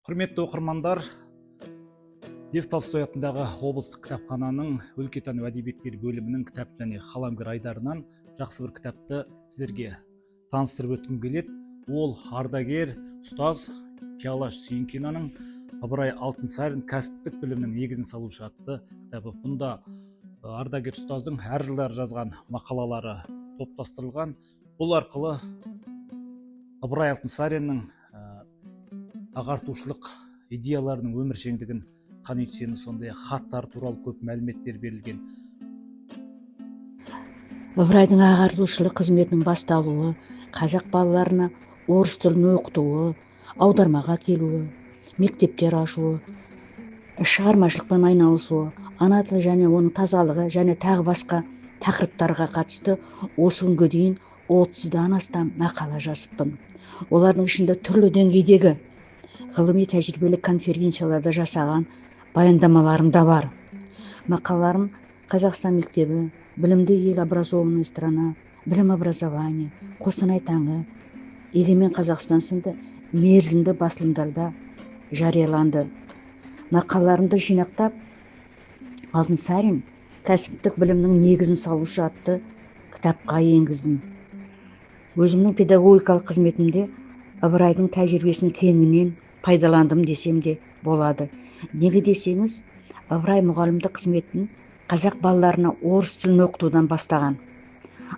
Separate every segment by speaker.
Speaker 1: Құрметті оқырмандар, Лев Толстой атындағы облыстық кітапхананың өлкетану әдебиеттер бөлімінің кітап және қаламгер айдарынан жақсы бір кітапты сіздерге таныстырып өткім келеді. Ол ардагер ұстаз Қиялаш Сүйінкинаның Ыбырай Алтынсарин кәсіптік білімнің негізін салушы атты кітабы. Бұнда ардагер ұстаздың әр жылдары жазған мақалалары топтастырылған. Бұл арқылы Ыбырай Алтынсариннің ағартушылық идеяларының өміршеңдігін қани түсеміз. Сондай хаттар туралы көп мәліметтер берілген.
Speaker 2: Ыбырайдың ағартушылық қызметінің басталуы, қазақ балаларына орыс тілін оқытуы, аудармаға келуі, мектептер ашуы, шығармашылықпен айналысуы, ана тілі және оның тазалығы және тағы басқа тақырыптарға қатысты осы күнге дейін 30-дан астам мақала жазыппын. Олардың ішінде түрлі деңгейдегі ғылыми тәжірибелік конференцияларда жасаған баяндамаларым да бар. Мақалаларым Қазақстан мектебі, білімді ел, образованная страна, білім образование, Қостанай таңы, Егемен Қазақстан сынды мерзімді басылымдарда жарияланды. Мақалаларымды жинақтап, Алтынсарин кәсіптік білімнің негізін салушы атты кітапқа енгіздім. Өзімнің педагогикалық қызметімде Ыбырайдың тәжірибесін кеңінен пайдаландым десем де болады. Неге десеңіз, Ыбырай мұғалімдік қызметін қазақ балаларына орыс тілін оқытудан бастаған.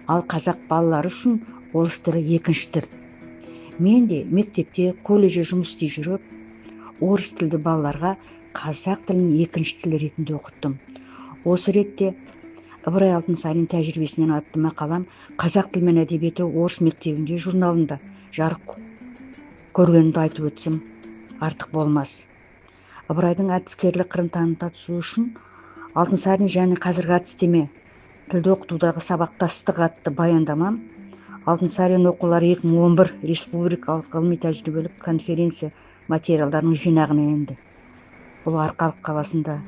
Speaker 2: Ал қазақ балалары үшін орыс тілі екінші тіл. Мен де мектепте, колледжде жұмыс істей жүріп, орыс тілді балаларға қазақ тілін екінші тіл ретінде оқыттым. Осы ретте Ыбырай Алтынсарин тәжірибесінен атты мақалам қазақ тілі мен әдебиеті орыс мектебінде журналында жарық көргенімді айтып өтсем артық болмас. Ыбырайдың әдіскерлік қырын таныта түсу үшін Алтынсарин және қазіргі әдістеме тілді оқытудағы сабақтастық атты баяндамам Алтынсарин оқулары 2011 республикалық ғылыми тәжірибелік конференция материалдарының жинағына енді. Бұл Арқалық қаласында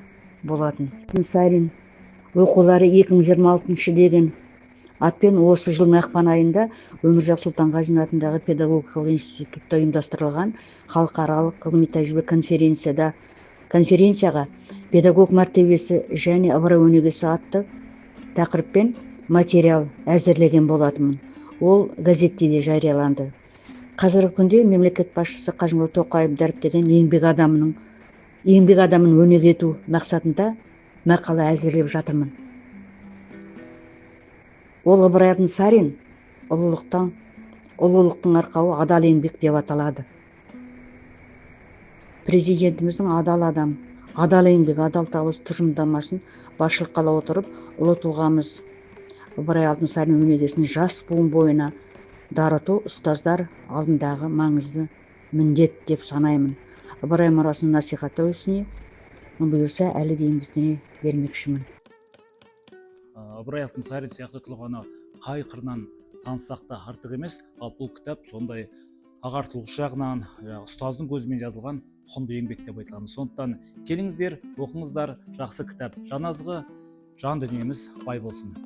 Speaker 2: болатын. Алтынсарин оқулары 2026 деген атпен осы жылдың ақпан айында Өмірзақ Сұлтанғазин атындағы педагогикалық институтта ұйымдастырылған халықаралық ғылыми тәжірибе конференцияға педагог мәртебесі және Ыбырай өнегесі атты тақырыппен материал әзірлеген болатынмын. Ол газетте де жарияланды. Қазіргі күнде мемлекет басшысы Қасым-Жомарт Тоқаев дәріптеген еңбек адамын өнеге ету мақсатында мақала әзірлеп жатырмын. Ол Ыбырай Алтынсарин ұлылықтың арқауы адал еңбек деп аталады. Президентіміздің адал адам, адал еңбек, адал табыс тұжырымдамасын басшылыққа ала отырып, ұлы тұлғамыз Ыбырай Алтынсарин өнегесін жас буын бойына дарыту ұстаздар алдындағы маңызды міндет деп санаймын. Ыбырай мұрасын насихаттау ісіне бұйырса әлі де еңбектене бермекшімін.
Speaker 1: Ыбырай Алтынсарин сияқты тұлғаны қай қырынан таныссақ та артық емес. Ал бұл кітап сондай ағартушылық жағынан ұстаздың көзімен жазылған құнды еңбек деп айтыламыз. Сондықтан келіңіздер, оқыңыздар, жақсы кітап. Жан азығы, жан дүниеміз бай болсын.